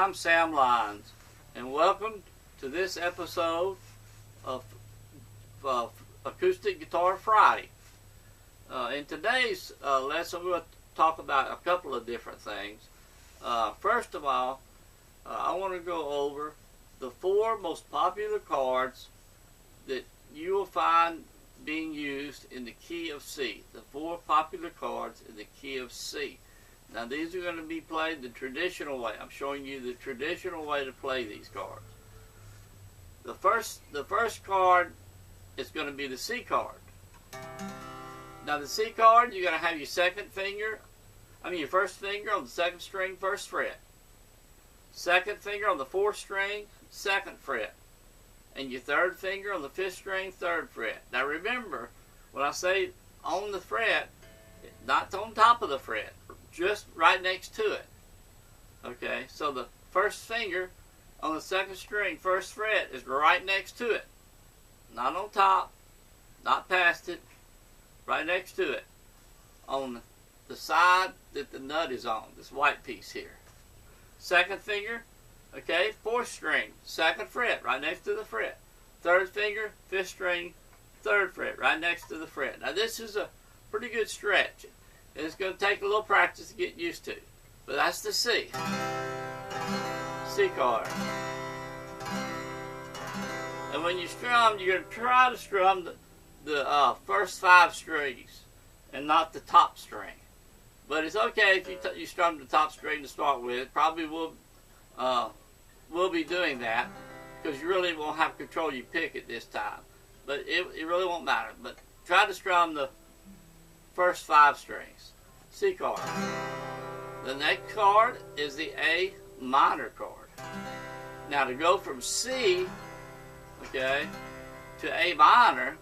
I'm Sam Lyons, and welcome to this episode of Acoustic Guitar Friday. In today's lesson, we're going to talk about a couple of different things. First of all, I want to go over the 4 most popular chords that you will find being used in the key of C. The 4 popular chords in the key of C. Now these are going to be played the traditional way. I'm showing you the traditional way to play these chords. The first chord is going to be the C chord. Now the C chord, you're going to have your your first finger on the 2nd string, 1st fret. 2nd finger on the 4th string, 2nd fret. And your 3rd finger on the 5th string, 3rd fret. Now remember, when I say on the fret, not on top of the fret, just right next to it. Okay, so the 1st finger on the 2nd string, 1st fret is right next to it. Not on top, not past it, right next to it. On the side that the nut is on, this white piece here. 2nd finger, okay, 4th string, 2nd fret, right next to the fret. 3rd finger, 5th string, 3rd fret, right next to the fret. Now this is a pretty good stretch. It's going to take a little practice to get used to. But that's the C. C chord. And when you strum, you're going to try to strum the first 5 strings and not the top string. But it's okay if you strum the top string to start with. Probably will be doing that because you really won't have control of your pick at this time. But it really won't matter. But try to strum the first 5 strings. C chord. The next chord is the A minor chord. Now to go from C, okay, to A minor,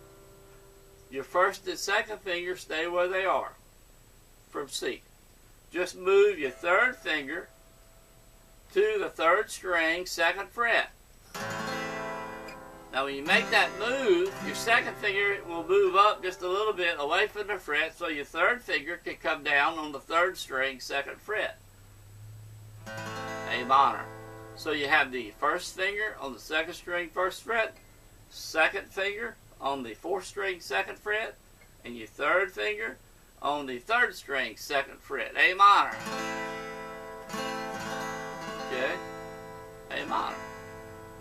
your 1st and 2nd finger stay where they are from C. Just move your 3rd finger to the 3rd string, 2nd fret. Now when you make that move, your 2nd finger will move up just a little bit away from the fret so your 3rd finger can come down on the 3rd string, 2nd fret. A minor. So you have the 1st finger on the 2nd string, 1st fret, 2nd finger on the 4th string, 2nd fret, and your 3rd finger on the 3rd string, 2nd fret. A minor. Okay? A minor.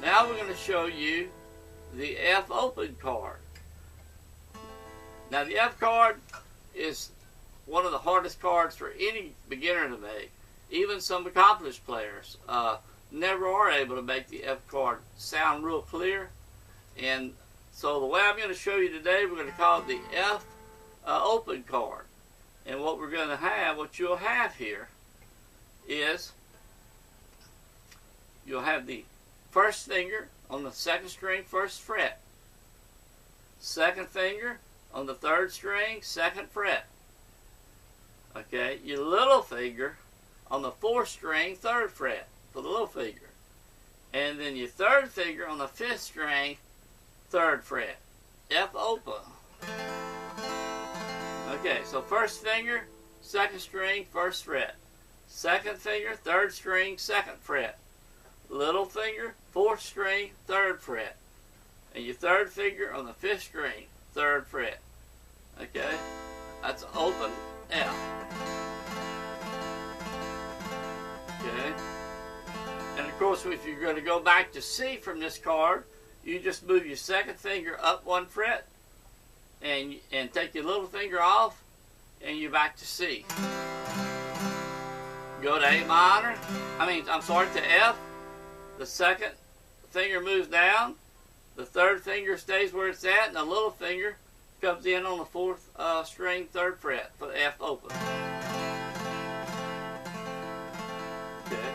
Now we're going to show you the F open chord. Now the F chord is one of the hardest chords for any beginner to make. Even some accomplished players never are able to make the F chord sound real clear. And so the way I'm going to show you today, we're going to call it the F open chord. And what we're going to have, what you'll have here is you'll have the 1st finger on the 2nd string, 1st fret. 2nd finger on the 3rd string, 2nd fret. Okay, your little finger on the 4th string, 3rd fret for the little finger. And then your 3rd finger on the 5th string, 3rd fret. F open. Okay, so 1st finger, 2nd string, 1st fret. 2nd finger, 3rd string, 2nd fret. Little finger, 4th string, 3rd fret. And your 3rd finger on the 5th string, 3rd fret. Okay? That's open F. Okay? And of course, if you're going to go back to C from this chord, you just move your 2nd finger up 1 fret and take your little finger off and you're back to C. Go to A minor. To F. The 2nd finger moves down, the 3rd finger stays where it's at, and the little finger comes in on the 4th string, 3rd fret for the F open. Okay.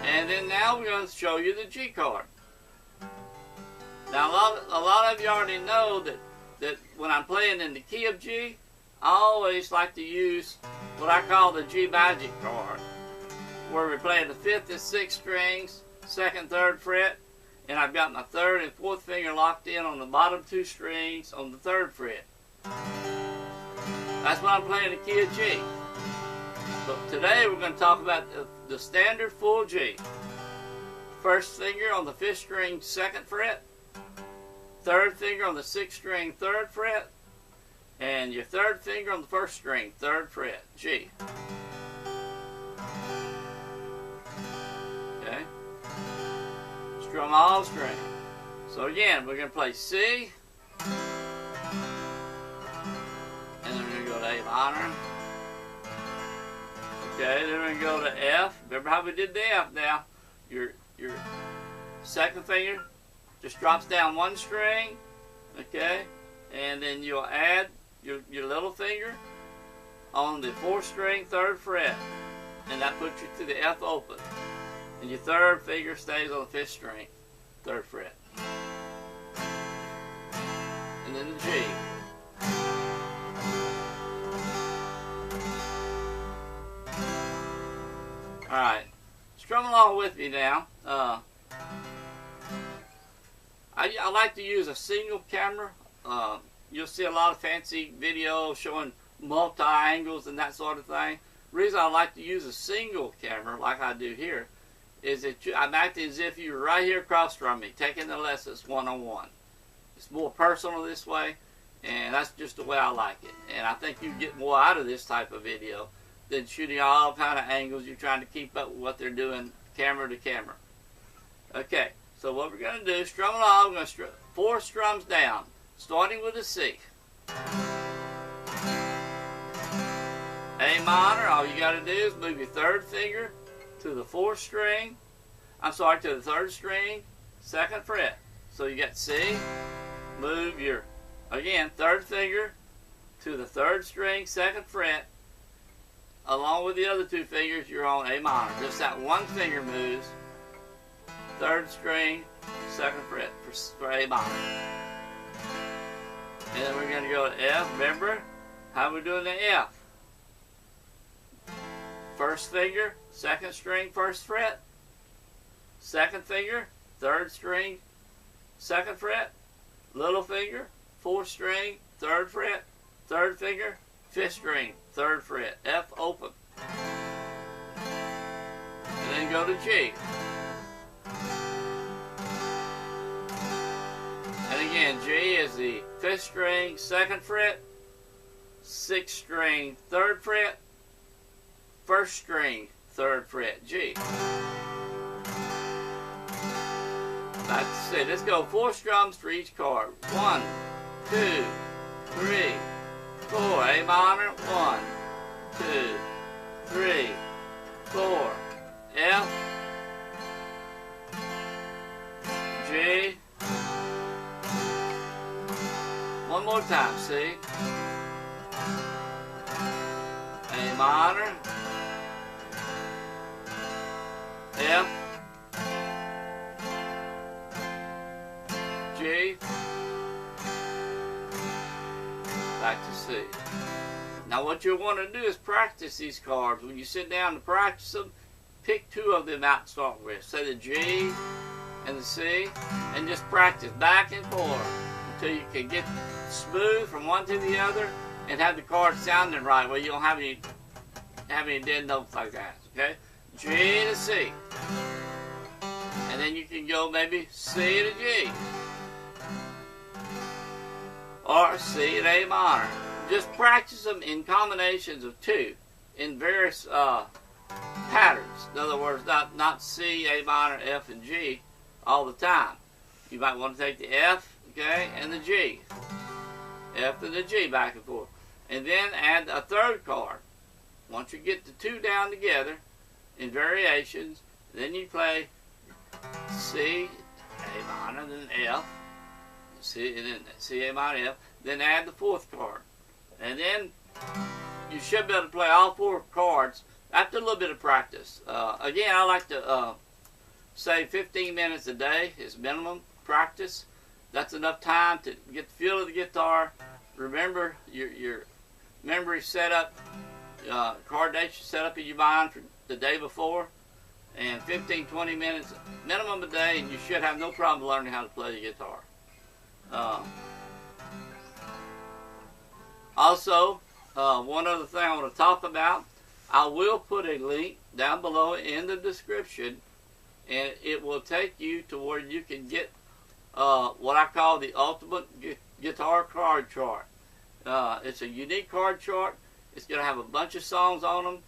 And then now we're going to show you the G chord. Now a lot of you already know that when I'm playing in the key of G, I always like to use what I call the G magic chord, where we're playing the 5th and 6th strings, 2nd, 3rd fret, and I've got my 3rd and 4th finger locked in on the bottom 2 strings on the 3rd fret. That's when I'm playing the key of G. But today we're going to talk about the standard full G. First finger on the 5th string, 2nd fret. Third finger on the 6th string, 3rd fret. And your 3rd finger on the 1st string, 3rd fret, G. Okay? Strum all strings. So again, we're going to play C. And then we're going to go to A minor. Okay, then we're going to go to F. Remember how we did the F now? Your 2nd finger just drops down 1 string. Okay? And then you'll add your little finger on the 4th string, 3rd fret. And that puts you to the F open. And your 3rd finger stays on the 5th string, 3rd fret. And then the G. Alright, strum along with me now. I like to use a single camera. You'll see a lot of fancy videos showing multi-angles and that sort of thing. The reason I like to use a single camera, like I do here, is that I'm acting as if you were right here across from me, taking the lessons one-on-one. It's more personal this way, and that's just the way I like it. And I think you get more out of this type of video than shooting all kind of angles. You're trying to keep up with what they're doing camera to camera. Okay, so what we're going to do, strum along. We're going to 4 strums down, starting with a C. A minor, all you got to do is move your 3rd finger to the 4th string. To the 3rd string, 2nd fret. So you got C. Move your, again, 3rd finger to the 3rd string, 2nd fret. Along with the other 2 fingers, you're on A minor. Just that 1 finger moves. 3rd string, 2nd fret for A minor. And then we're going to go to F. Remember how we're doing the F. 1st finger, 2nd string, 1st fret. 2nd finger, 3rd string, 2nd fret. Little finger, 4th string, 3rd fret. 3rd finger, 5th string, 3rd fret. F open. And then go to G. And again, G is the 5th string, 2nd fret. 6th string, 3rd fret. 1st string, 3rd fret, G. That's it. Let's go 4 strums for each chord. 1, 2, 3, 4. A minor. 1, 2, 3, 4. F. G. One more time. C. A minor. F. G. Back to C. Now what you'll want to do is practice these chords. When you sit down to practice them, pick 2 of them out to start with. Say the G and the C, and just practice back and forth until you can get smooth from one to the other and have the chord sounding right where you don't have any dead notes like that. Okay? G to C. And then you can go maybe C to G. Or C and A minor. Just practice them in combinations of 2 in various patterns. In other words, not C, A minor, F, and G all the time. You might want to take the F, okay, and the G. F and the G back and forth. And then add a 3rd chord. Once you get the 2 down together in variations, then you play C, A minor, then F. C, and then C, A minor, F. Then add the 4th chord. And then you should be able to play all 4 chords after a little bit of practice. Again, I like to say 15 minutes a day is minimum practice. That's enough time to get the feel of the guitar. Remember your memory setup, coordination set up in your mind for the day before. And 15-20 minutes minimum a day, and you should have no problem learning how to play the guitar. Also, one other thing I want to talk about. I will put a link down below in the description, and it will take you to where you can get what I call the ultimate guitar chord chart. It's a unique chord chart. It's going to have a bunch of songs on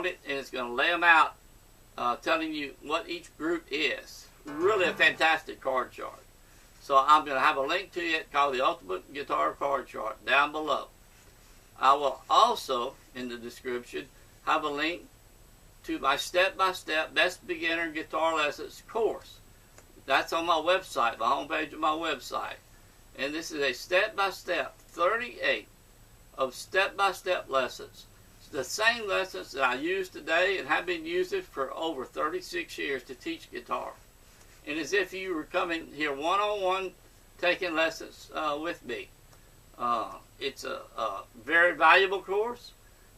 it, and it's going to lay them out, telling you what each group is. Really a fantastic chord chart. So I'm going to have a link to it called the Ultimate Guitar Chord Chart down below. I will also, in the description, have a link to my step-by-step Best Beginner Guitar Lessons course. That's on my website, my homepage of my website. And this is a step-by-step, 38 of step-by-step lessons. It's the same lessons that I use today and have been using for over 36 years to teach guitar. And as if you were coming here one-on-one taking lessons with me. It's a very valuable course,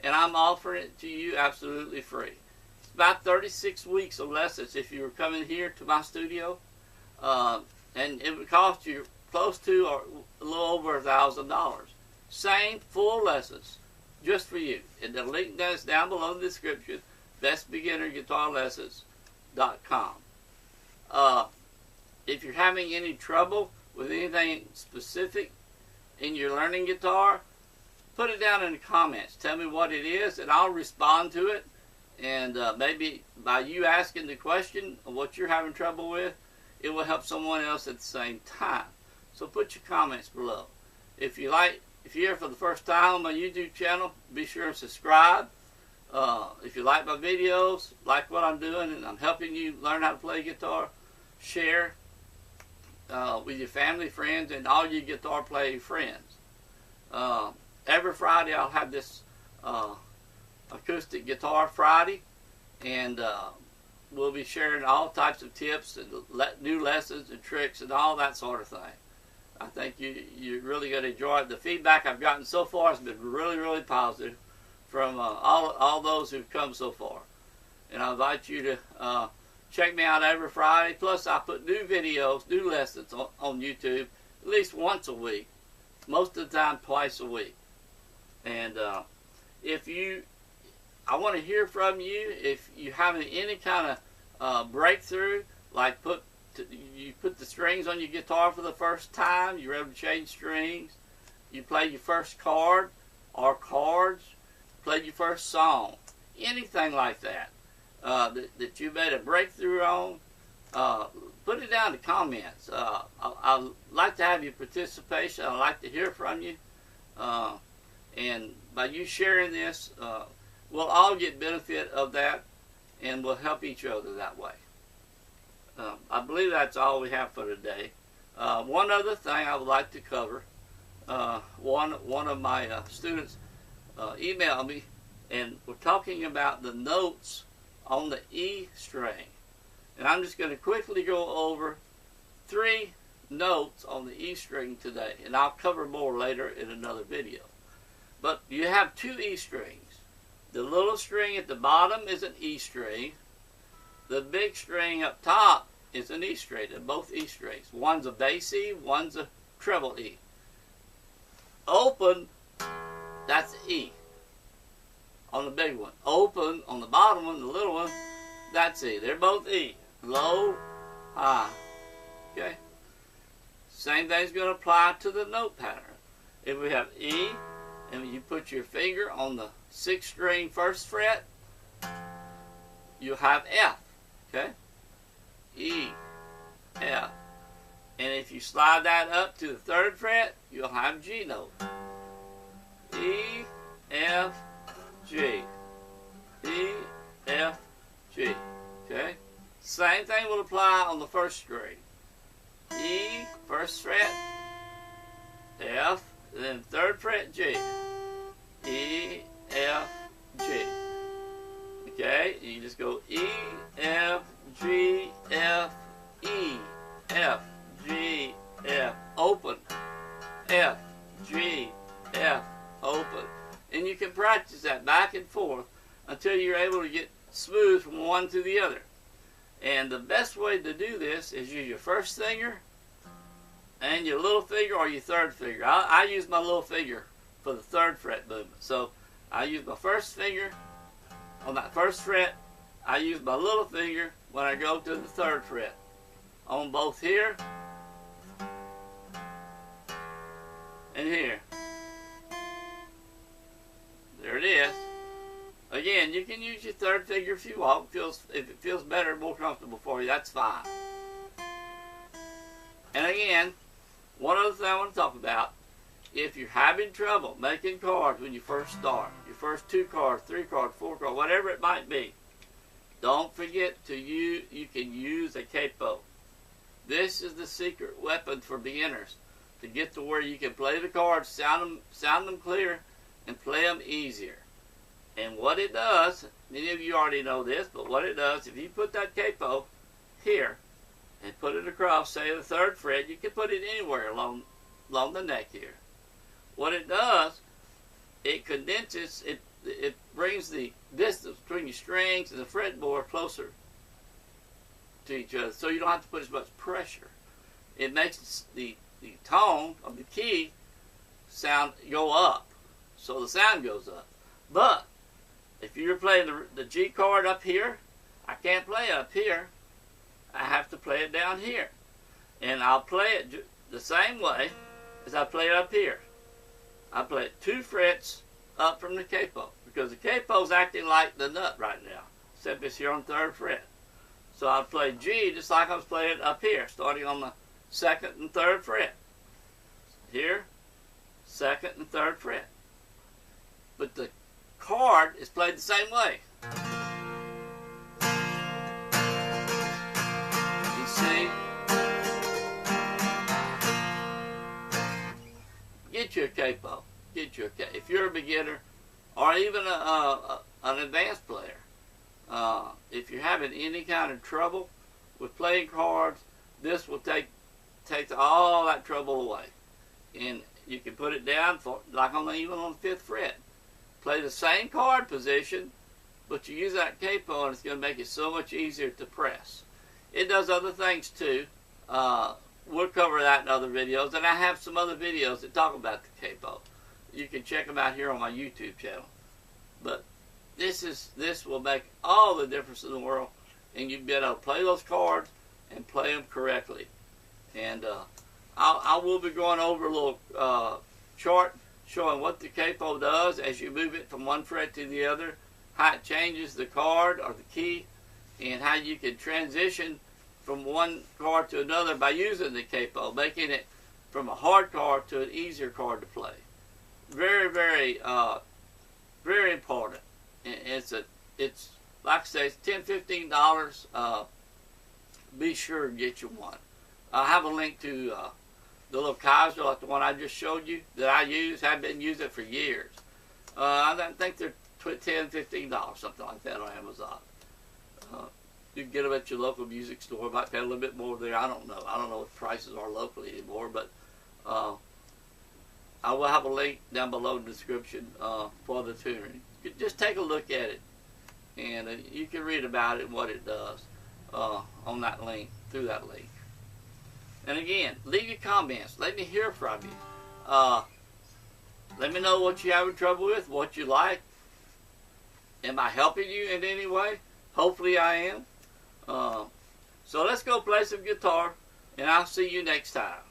and I'm offering it to you absolutely free. It's about 36 weeks of lessons if you were coming here to my studio, and it would cost you close to or a little over $1,000. Same full lessons just for you. And the link is down below in the description, bestbeginnerguitarlessons.com. If you're having any trouble with anything specific in your learning guitar, put it down in the comments. Tell me what it is, and I'll respond to it. And maybe by you asking the question of what you're having trouble with, it will help someone else at the same time. So put your comments below. If you're here for the first time on my YouTube channel, be sure and subscribe. If you like my videos, like what I'm doing, and I'm helping you learn how to play guitar, share with your family, friends, and all your guitar playing friends. Every Friday I'll have this acoustic guitar Friday, and we'll be sharing all types of tips and new lessons and tricks and all that sort of thing. I think you're really going to enjoy it. The feedback I've gotten so far has been really, really positive from all those who've come so far. And I invite you to check me out every Friday. Plus, I put new videos, new lessons on YouTube at least once a week. Most of the time, twice a week. And I want to hear from you. If you have any kind of breakthrough, like you put the strings on your guitar for the first time, you're able to change strings, you play your first chord or chords, play your first song, anything like that. That you made a breakthrough on, put it down in the comments. I'd like to have your participation. I'd like to hear from you. And by you sharing this, we'll all get benefit of that, and we'll help each other that way. I believe that's all we have for today. One other thing I would like to cover. One of my students emailed me, and we're talking about the notes on the E string. And I'm just going to quickly go over 3 notes on the E string today, and I'll cover more later in another video. But you have 2 E strings. The little string at the bottom is an E string. The big string up top is an E string. They're both E strings. One's a bass E, one's a treble E. Open, that's E on the big one. Open on the bottom one, the little one, that's E. They're both E. Low, high. Okay? Same thing's going to apply to the note pattern. If we have E, and you put your finger on the 6th string 1st fret, you have F. Okay? E, F. And if you slide that up to the 3rd fret, you'll have G note. E, F, G. E, F, G. Okay? Same thing will apply on the 1st string. E, 1st fret, F, then 3rd fret, G. E, F, G. Okay? And you just go E, F, G, F, E, F, G, F, open. F, G, F, open. And you can practice that back and forth until you're able to get smooth from one to the other. And the best way to do this is use your 1st finger and your little finger or your 3rd finger. I use my little finger for the 3rd fret movement. So I use my 1st finger on that first fret, I use my little finger when I go to the third fret. On both here and here. There it is. Again, you can use your third finger if you want. If it feels better and more comfortable for you, that's fine. And again, one other thing I want to talk about, if you're having trouble making chords when you first start, your first 2 chords, 3 chords, 4 chords, whatever it might be, don't forget to you can use a capo. This is the secret weapon for beginners to get to where you can play the chords, sound them clear, and play them easier. And what it does, many of you already know this, but what it does, if you put that capo here and put it across, say the 3rd fret, you can put it anywhere along the neck here. What it does, it condenses, it brings the distance between your strings and the fretboard closer to each other, so you don't have to put as much pressure. It makes the tone of the key sound go up, so the sound goes up. But if you're playing the G chord up here, I can't play it up here. I have to play it down here, and I'll play it the same way as I play it up here. I play it 2 frets up from the capo, because the capo is acting like the nut right now, except it's here on the 3rd fret. So I'll play G just like I was playing up here, starting on the 2nd and 3rd fret. Here, 2nd and 3rd fret. But the chord is played the same way. You see? Get you a capo. Get you a capo. If you're a beginner or even an advanced player, if you're having any kind of trouble with playing chords, this will take all that trouble away. And you can put it down for like even on the 5th fret. Play the same chord position, but you use that capo and it's going to make it so much easier to press. It does other things too. We'll cover that in other videos, and I have some other videos that talk about the capo. You can check them out here on my YouTube channel. But this will make all the difference in the world, and you'll be able to play those chords and play them correctly. And I will be going over a little chart showing what the capo does as you move it from one fret to the other, how it changes the chord or the key, and how you can transition from one chord to another by using the capo, making it from a hard chord to an easier chord to play. Very, very, very important. It's like I say, it's $10–15. Be sure to get you one. I have a link to the little Kyser, like the one I just showed you, that I use. I've been using it for years. I think they're $10–15, something like that on Amazon. You can get them at your local music store. Might pay a little bit more there. I don't know. I don't know what prices are locally anymore, but I will have a link down below in the description for the tuning. Just take a look at it, and you can read about it and what it does on that link, through that link. And again, leave your comments. Let me hear from you. Let me know what you're having trouble with, what you like. Am I helping you in any way? Hopefully I am. So let's go play some guitar, and I'll see you next time.